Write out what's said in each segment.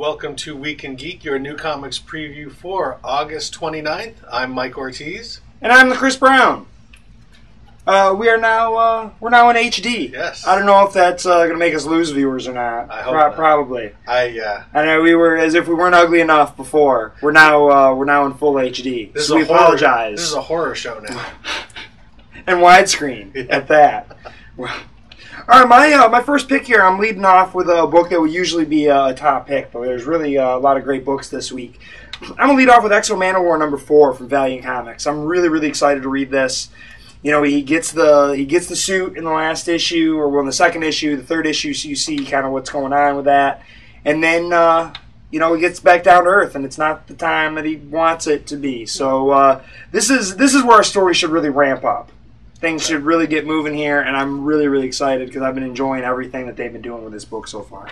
Welcome to Week in Geek, your new comics preview for August 29th. I'm Mike Ortiz. And I'm the Chris Brown. We're now in HD. Yes. I don't know if that's going to make us lose viewers or not. I hope not. Probably. I know we were as if we weren't ugly enough before. We're now in full HD. So we apologize. This is a horror show now. And widescreen at that. All right, my first pick here, I'm leading off with a book that would usually be a top pick, but there's really a lot of great books this week. I'm going to lead off with X-O Manowar number 4 from Valiant Comics. I'm really, really excited to read this. You know, he gets the suit in the last issue, or in the second issue, the third issue, so you see kind of what's going on with that. And then, he gets back down to earth, and it's not the time that he wants it to be. So this is where our story should really ramp up. Things should really get moving here, and I'm really, really excited because I've been enjoying everything that they've been doing with this book so far.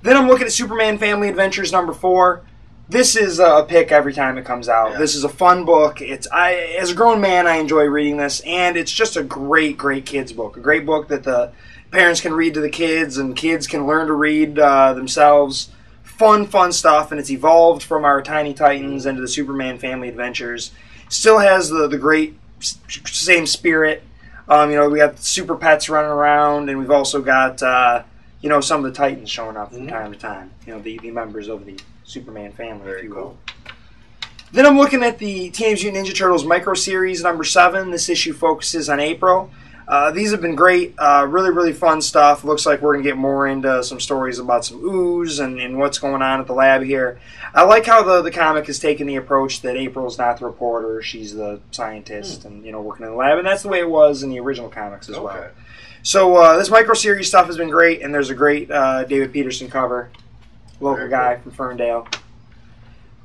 Then I'm looking at Superman Family Adventures number 4. This is a pick every time it comes out. Yeah. This is a fun book. As a grown man, I enjoy reading this, and it's just a great, great kids book. A great book that the parents can read to the kids, and kids can learn to read themselves. Fun Stuff, and it's evolved from our Tiny Titans into the Superman Family Adventures. Still has the great same spirit. We got super pets running around, and we've also got some of the Titans showing up from time to time. The members of the Superman family, if you will. Then I'm looking at the Teenage Mutant Ninja Turtles micro series number 7. This issue focuses on April. These have been great, really, really fun stuff. Looks like we're going to get more into some stories about some ooze and what's going on at the lab here. I like how the comic has taken the approach that April's not the reporter, she's the scientist and, working in the lab. And that's the way it was in the original comics as well. So this micro series stuff has been great, and there's a great David Peterson cover, local guy from Ferndale.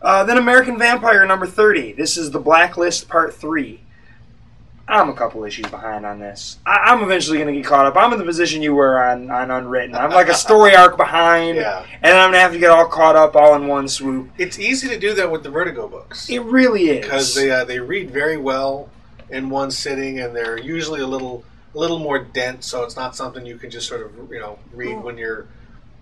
Then American Vampire number 30. This is The Blacklist Part 3. I'm a couple issues behind on this. I'm eventually going to get caught up. I'm in the position you were on Unwritten. I'm like a story arc behind, and I'm going to have to get all caught up all in one swoop. It's easy to do that with the Vertigo books. It really is. Because they read very well in one sitting, and they're usually a little more dense, so it's not something you can just sort of read when you're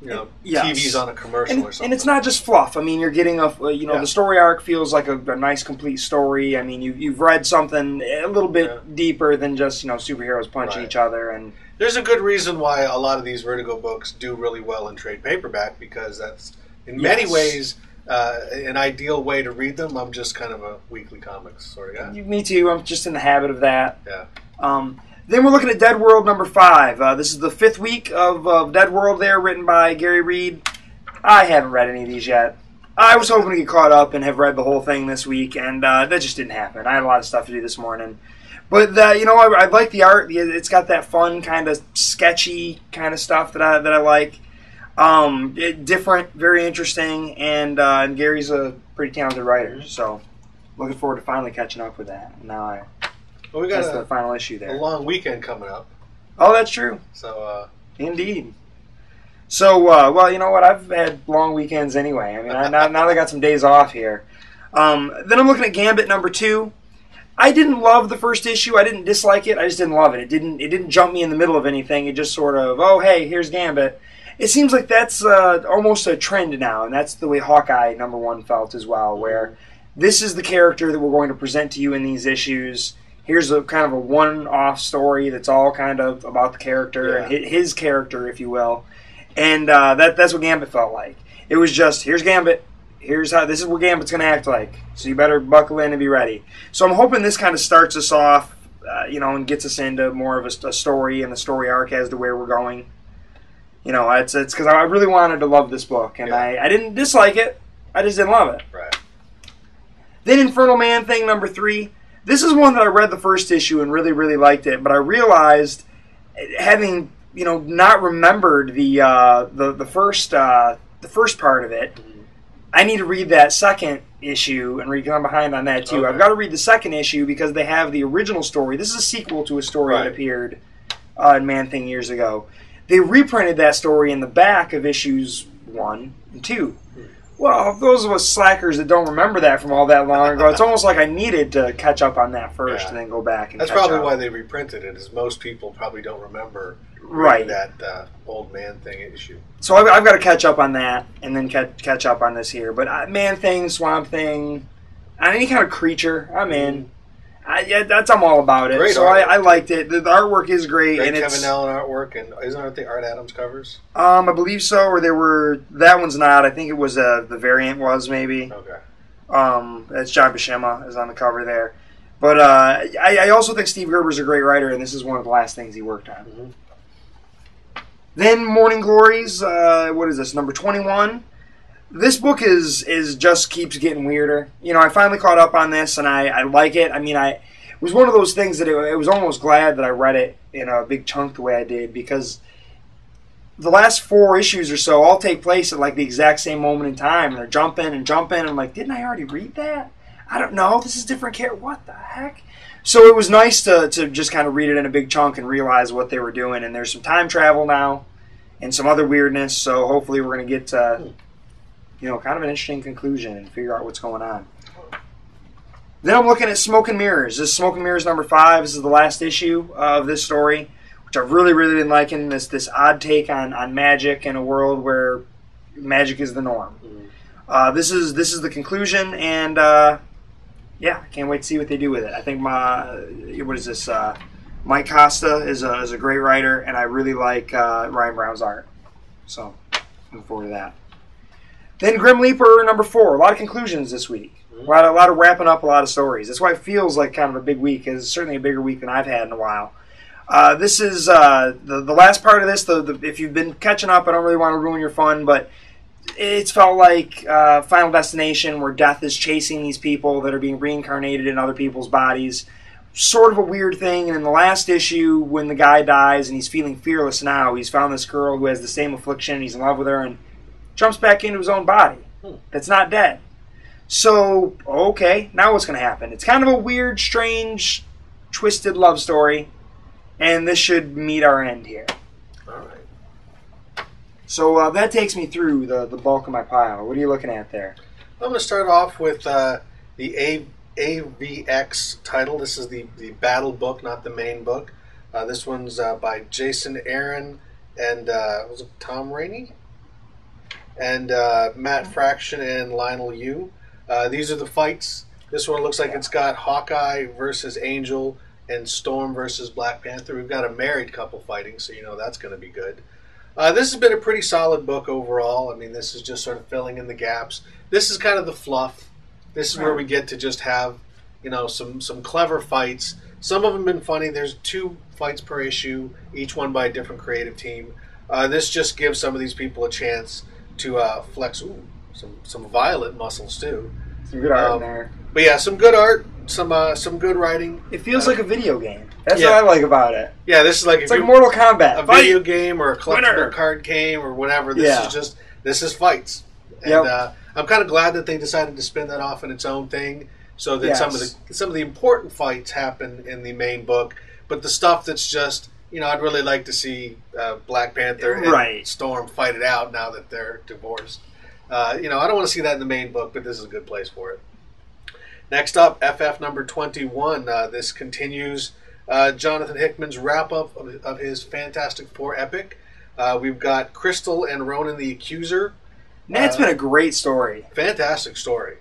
TV's on a commercial or something. And it's not just fluff. I mean, you're getting the story arc feels like a nice, complete story. I mean, you've read something a little bit deeper than just, superheroes punching each other. And there's a good reason why a lot of these Vertigo books do really well in trade paperback, because that's, in many ways, an ideal way to read them. I'm just kind of a weekly comics sort of guy. Me too. I'm just in the habit of that. Yeah. Then we're looking at Dead World number 5. This is the 5th week of Dead World there, written by Gary Reed. I haven't read any of these yet. I was hoping to get caught up and have read the whole thing this week, and that just didn't happen. I had a lot of stuff to do this morning. But, I like the art. It's got that fun, kind of sketchy kind of stuff that I like. Different, very interesting, and Gary's a pretty talented writer, so looking forward to finally catching up with that. Now Well, we got the final issue there. A long weekend coming up. Oh, that's true. So, indeed. So, well, you know what? I've had long weekends anyway. I mean, now I got some days off here. Then I'm looking at Gambit number 2. I didn't love the first issue. I didn't dislike it. I just didn't love it. It didn't jump me in the middle of anything. It just sort of, oh, hey, here's Gambit. It seems like that's almost a trend now, and that's the way Hawkeye number 1 felt as well, where this is the character that we're going to present to you in these issues. Here's a kind of a one-off story that's all kind of about the character, his character, if you will. And that's what Gambit felt like. It was just, here's Gambit, this is what Gambit's going to act like, so you better buckle in and be ready. So I'm hoping this kind of starts us off, and gets us into more of a story and the story arc as to where we're going. It's because I really wanted to love this book, and I didn't dislike it, I just didn't love it. Right. Then Infernal Man Thing number 3. This is one that I read the first issue and really, really liked it, but I realized, having not remembered the first part of it, I need to read that second issue and I'm behind on that too. Okay. I've got to read the second issue because they have the original story. This is a sequel to a story that appeared in Man Thing years ago. They reprinted that story in the back of issues 1 and 2. Well, those of us slackers that don't remember that from all that long ago, it's almost like I needed to catch up on that first and then go back and That's catch probably up. why they reprinted it, is most people probably don't remember right. that old man thing issue. So I've got to catch up on that, and then catch up on this here. But Man Thing, Swamp Thing, any kind of creature, I'm in. I'm all about it. Great so I liked it. The artwork is great. Great and Kevin Allen artwork, and isn't it the Art Adams covers? I believe so, or they were. That one's not. I think it was the variant was maybe. Okay. That's John Buscema is on the cover there. But I also think Steve Gerber's a great writer, and this is one of the last things he worked on. Mm-hmm. Then Morning Glories, what is this, number 21? This book is just keeps getting weirder. You know, I finally caught up on this, and I like it. I mean, it was one of those things that it was almost glad that I read it in a big chunk the way I did, because the last 4 issues or so all take place at like the exact same moment in time, and they're jumping, and I'm like, didn't I already read that? I don't know. This is different character. What the heck? So it was nice to just kind of read it in a big chunk and realize what they were doing. And there's some time travel now and some other weirdness. So hopefully we're going to get to, kind of an interesting conclusion and figure out what's going on. Then I'm looking at Smoke and Mirrors. This is Smoke and Mirrors number 5. This is the last issue of this story, which I've really, really been liking. This odd take on magic in a world where magic is the norm. This is the conclusion, and I can't wait to see what they do with it. I think Mike Costa is a great writer, and I really like Ryan Brown's art. So, looking forward to that. Then Grim Reaper number 4. A lot of conclusions this week. A lot of wrapping up a lot of stories. That's why it feels like kind of a big week. It's certainly a bigger week than I've had in a while. This is the last part of this. If you've been catching up, I don't really want to ruin your fun, but it's felt like Final Destination, where death is chasing these people that are being reincarnated in other people's bodies. Sort of a weird thing. And in the last issue, when the guy dies and he's feeling fearless now, he's found this girl who has the same affliction. He's in love with her and jumps back into his own body that's not dead. So, okay, now what's going to happen? It's kind of a weird, strange, twisted love story, and this should meet our end here. All right. So that takes me through the bulk of my pile. What are you looking at there? I'm going to start off with the AVX title. This is the battle book, not the main book. This one's by Jason Aaron and was it Tom Rainey? And Matt Fraction and Lionel Yu. These are the fights. This one looks like it's got Hawkeye versus Angel and Storm versus Black Panther. We've got a married couple fighting, so that's going to be good. This has been a pretty solid book overall. I mean, this is just sort of filling in the gaps. This is kind of the fluff. This is where we get to just have, some clever fights. Some of them have been funny. There's 2 fights per issue, each one by a different creative team. This just gives some of these people a chance to flex some violent muscles too. Some good art in there. But yeah, some good art, some good writing. It feels like a video game. That's what I like about it. Yeah, this is like it's like Mortal Kombat, a video game or a collectible card game or whatever. This is fights, and I'm kind of glad that they decided to spin that off in its own thing, so that some of the important fights happen in the main book. But the stuff that's just I'd really like to see Black Panther and Storm fight it out now that they're divorced. I don't want to see that in the main book, but this is a good place for it. Next up, FF number 21. This continues Jonathan Hickman's wrap-up of his Fantastic Four epic. We've got Crystal and Ronan the Accuser. That's been a great story. Fantastic story.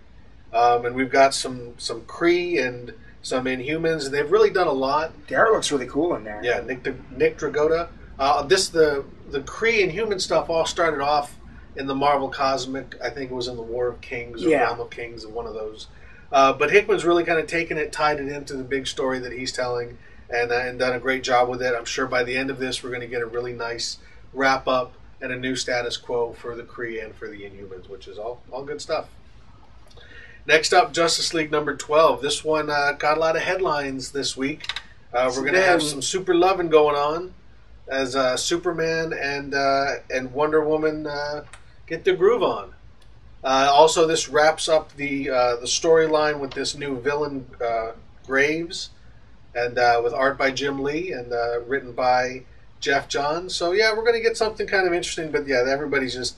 And we've got some Kree and some Inhumans. They've really done a lot. The art looks really cool in there. Yeah, Nick Dragotta. The Kree and human stuff all started off in the Marvel Cosmic. I think it was in the War of Kings or Realm of Kings, and one of those. But Hickman's really kind of taken it, tied it into the big story that he's telling, and done a great job with it. I'm sure by the end of this, we're going to get a really nice wrap-up and a new status quo for the Kree and for the Inhumans, which is all good stuff. Next up, Justice League number 12. This one got a lot of headlines this week. We're going to have some super loving going on as Superman and Wonder Woman get their groove on. Also, this wraps up the storyline with this new villain, Graves, and with art by Jim Lee and written by Jeff Johns. So yeah, we're going to get something kind of interesting. But yeah, everybody's just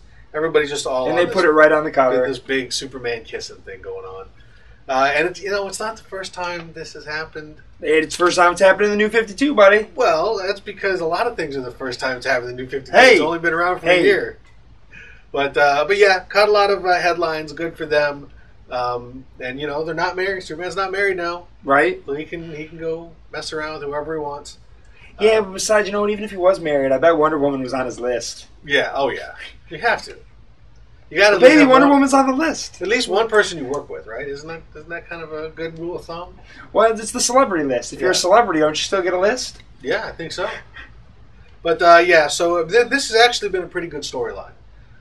all. And they put it right on the cover. This big Superman kissing thing going And it's not the first time this has happened. It's the first time it's happened in the New 52, buddy. Well, that's because a lot of things are the first time it's happened in the New 52. Hey. It's only been around for a year. But yeah, caught a lot of headlines. Good for them. And they're not married. Superman's not married now, right? So he can go mess around with whoever he wants. Yeah, but besides, even if he was married, I bet Wonder Woman was on his list. Yeah. Oh yeah. You have to. You got to. Maybe Wonder Woman's on the list. At least one person you work with, right? Isn't that kind of a good rule of thumb? Well, it's the celebrity list. If you're a celebrity, don't you still get a list? Yeah, I think so. But yeah, so this has actually been a pretty good storyline.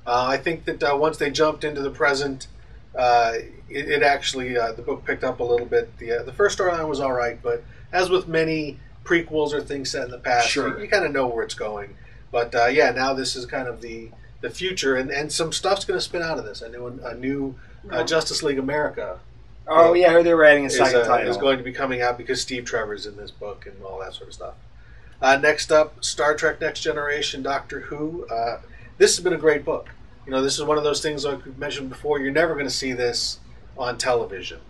I think that once they jumped into the present, it actually the book picked up a little bit. The first storyline was all right, but as with many prequels or things set in the past, you kind of know where it's going. But yeah, now this is kind of the future, and some stuff's going to spin out of this. I know a new Justice League America. Oh yeah, I heard they were adding a second title. Is going to be coming out because Steve Trevor's in this book and all that sort of stuff. Next up, Star Trek Next Generation, Doctor Who. This has been a great book. This is one of those things like we mentioned before. You're never going to see this on television.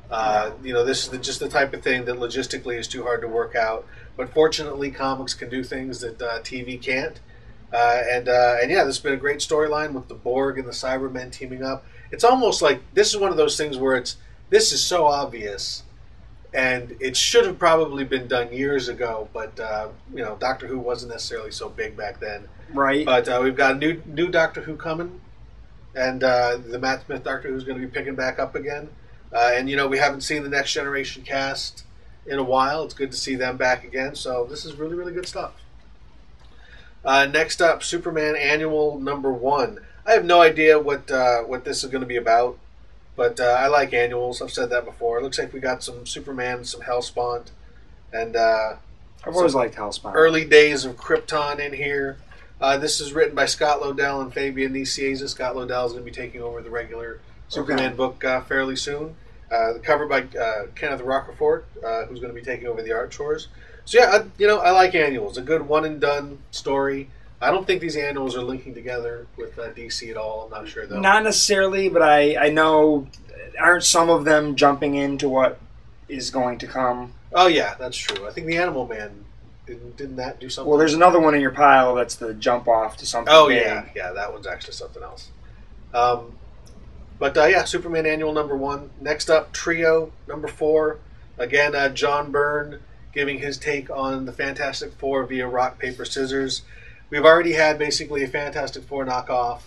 This is just the type of thing that logistically is too hard to work out. But fortunately, comics can do things that TV can't. And yeah, this has been a great storyline with the Borg and the Cybermen teaming up. It's almost like this is one of those things where this is so obvious, and it should have probably been done years ago. But Doctor Who wasn't necessarily so big back then. Right. But we've got a new Doctor Who coming, and the Matt Smith Doctor Who is going to be picking back up again. And we haven't seen the Next Generation cast in a while. It's good to see them back again. So this is really, really good stuff. Next up, Superman Annual #1. I have no idea what this is going to be about, but I like annuals. I've said that before. It looks like we got some Superman, some Hellspawn, and I've always liked Hellspawn. Early days of Krypton in here. This is written by Scott Lobdell and Fabian Nicieza. Scott Lobdell is going to be taking over the regular Superman book fairly soon. Covered by Kenneth Rocafort, who's going to be taking over the art chores. So yeah, I like annuals. A good one and done story. I don't think these annuals are linking together with DC at all. I'm not sure though. Not necessarily, but I know aren't some of them jumping into what is going to come. Oh yeah, that's true. I think the Animal Man didn't that do something? Well, there's another one in your pile that's the jump off to something. Oh big. yeah, that one's actually something else. But yeah, Superman Annual #1. Next up, Trio #4. Again, John Byrne giving his take on the Fantastic Four via rock, paper, scissors. We've already had basically a Fantastic Four knockoff.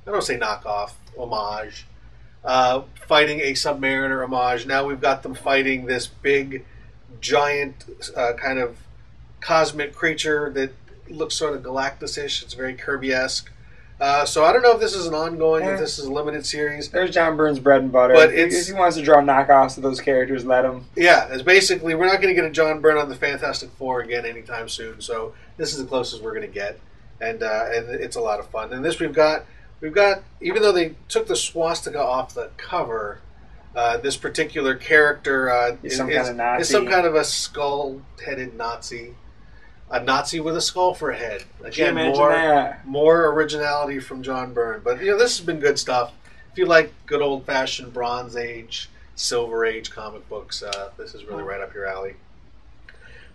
I don't say knockoff, homage. Fighting a Submariner homage. Now we've got them fighting this big, giant kind of cosmic creature that looks sort of Galactus-ish. It's very Kirby-esque. So I don't know if this is an ongoing, if this is a limited series. There's John Byrne's bread and butter. But if he wants to draw knockoffs of those characters, let him. Yeah, it's basically, we're not going to get a John Byrne on the Fantastic Four again anytime soon. So this is the closest we're going to get, and it's a lot of fun. And this we've got even though they took the swastika off the cover, this particular character is some kind of a skull-headed Nazi. A Nazi with a skull for a head. Again, more originality from John Byrne. But this has been good stuff. If you like good old-fashioned Bronze Age, Silver Age comic books, this is really right up your alley.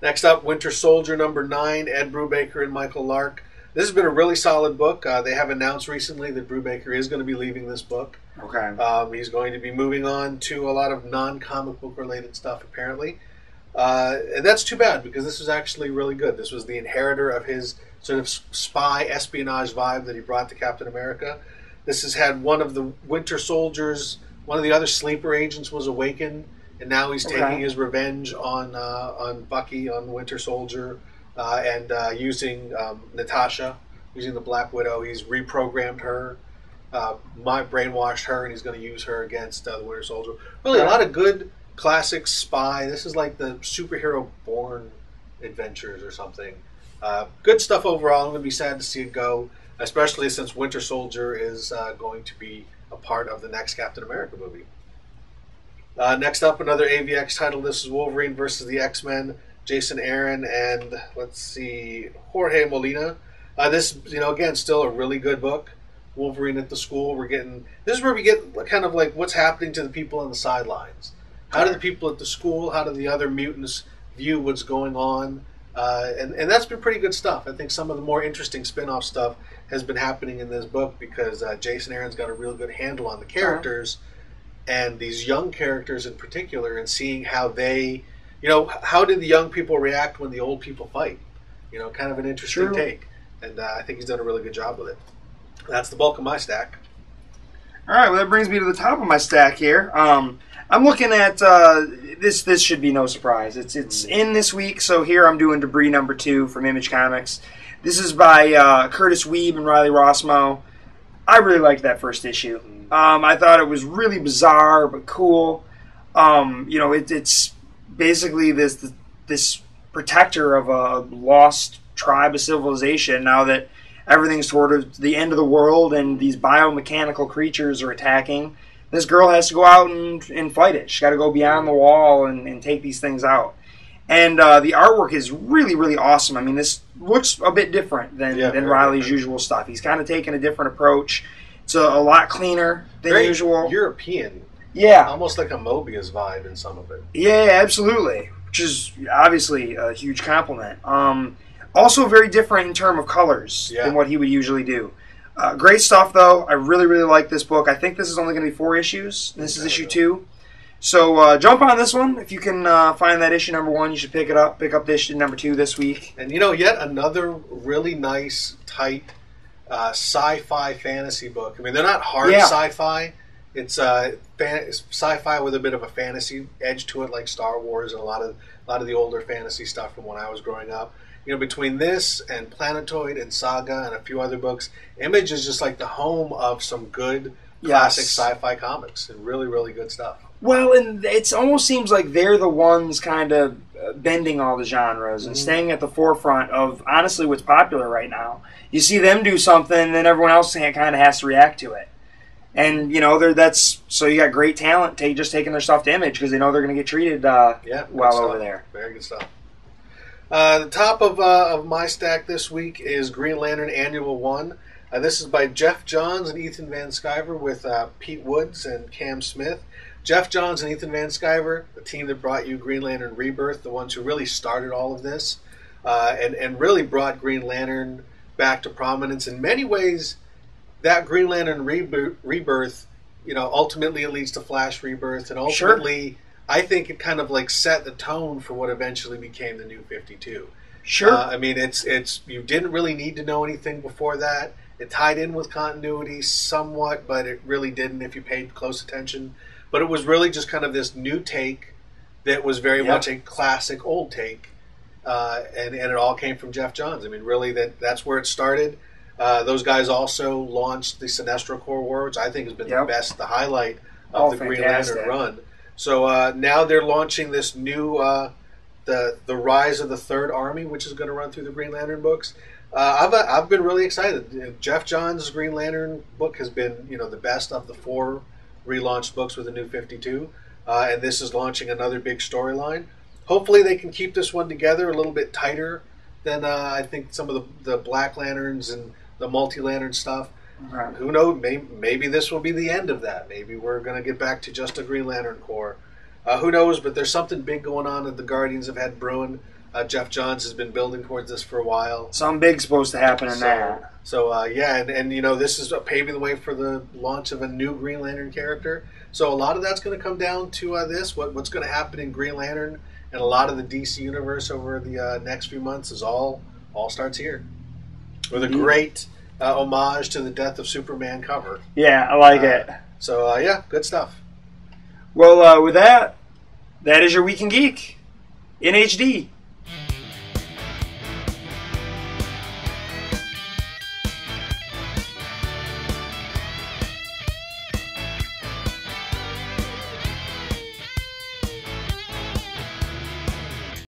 Next up, Winter Soldier #9, Ed Brubaker and Michael Lark. This has been a really solid book. They have announced recently that Brubaker is going to be leaving this book. Okay. He's going to be moving on to a lot of non-comic book related stuff, apparently. And that's too bad, because this was actually really good. This was the inheritor of his sort of spy espionage vibe that he brought to Captain America. This has had one of the Winter Soldiers, one of the other sleeper agents was awakened, and now he's taking his revenge on Bucky, on Winter Soldier, and using Natasha, using the Black Widow. He's reprogrammed her, brainwashed her, and he's going to use her against the Winter Soldier. Really, a lot of good classic spy. This is like the superhero Bourne adventures or something. Good stuff overall. I'm going to be sad to see it go, especially since Winter Soldier is going to be a part of the next Captain America movie. Next up, another AVX title. This is Wolverine versus the X-Men. Jason Aaron and Jorge Molina. This, again, still a really good book. Wolverine at the school. This is where we get kind of like what's happening to the people on the sidelines. How do the people at the school, how do the other mutants view what's going on? And that's been pretty good stuff. I think some of the more interesting spin-off stuff has been happening in this book because Jason Aaron's got a real good handle on the characters and these young characters in particular, and seeing how they, how did the young people react when the old people fight? Kind of an interesting take. And I think he's done a really good job with it. That's the bulk of my stack. All right, well, that brings me to the top of my stack here. I'm looking at this. This should be no surprise. It's in this week, so here I'm doing Debris #2 from Image Comics. This is by Curtis Weeb and Riley Rossmo. I really liked that first issue. I thought it was really bizarre but cool. It's basically this protector of a lost tribe of civilization now that everything's toward the end of the world and these biomechanical creatures are attacking. This girl has to go out and fight it. She's got to go beyond the wall and take these things out. And the artwork is really, really awesome. I mean, this looks a bit different than Riley's usual stuff. He's kind of taken a different approach. It's a lot cleaner than usual. European. Yeah. Almost like a Mobius vibe in some of it. Yeah, absolutely. Which is obviously a huge compliment. Also very different in terms of colors than what he would usually do. Great stuff, though. I really, really like this book. I think this is only going to be 4 issues. This is issue 2. So jump on this one. If you can find that issue #1, you should pick it up. Pick up the issue #2 this week. And, yet another really nice, tight sci-fi fantasy book. I mean, they're not hard sci-fi. It's sci-fi with a bit of a fantasy edge to it, like Star Wars and a lot of the older fantasy stuff from when I was growing up. Between this and Planetoid and Saga and a few other books, Image is just like the home of some good classic sci-fi comics and really, really good stuff. Well, and it almost seems like they're the ones kind of bending all the genres and staying at the forefront of, honestly, what's popular right now. You see them do something, then everyone else kind of has to react to it. And, so you got great talent just taking their stuff to Image because they know they're going to get treated well over there. Very good stuff. The top of my stack this week is Green Lantern Annual 1. This is by Jeff Johns and Ethan Van Sciver with Pete Woods and Cam Smith. Jeff Johns and Ethan Van Sciver, the team that brought you Green Lantern Rebirth, the ones who really started all of this, and really brought Green Lantern back to prominence. In many ways, that Green Lantern Rebirth, ultimately it leads to Flash Rebirth, and ultimately, I think it kind of like set the tone for what eventually became the New 52. Sure. I mean, it's you didn't really need to know anything before that. It tied in with continuity somewhat, but it really didn't if you paid close attention. But it was really just kind of this new take that was very much a classic old take, and it all came from Jeff Johns. I mean, really, that's where it started. Those guys also launched the Sinestro Corps War, which I think has been the highlight of the Green Lantern run. So now they're launching this new the Rise of the Third Army, which is going to run through the Green Lantern books. I've been really excited. Jeff Johns' Green Lantern book has been the best of the 4 relaunched books with the New 52, and this is launching another big storyline. Hopefully they can keep this one together a little bit tighter than I think some of the Black Lanterns and the multi-lantern stuff. Right. Who knows? Maybe this will be the end of that. Maybe we're going to get back to just a Green Lantern Corps. Who knows? But there's something big going on that the Guardians have had brewing. Jeff Johns has been building towards this for a while. Something big's supposed to happen in that. So, and this is paving the way for the launch of a new Green Lantern character. So a lot of that's going to come down to what's going to happen in Green Lantern and a lot of the DC universe over the next few months is all starts here. With a great homage to the Death of Superman cover. Yeah, I like it. So, good stuff. Well, with that is your Week in Geek in HD.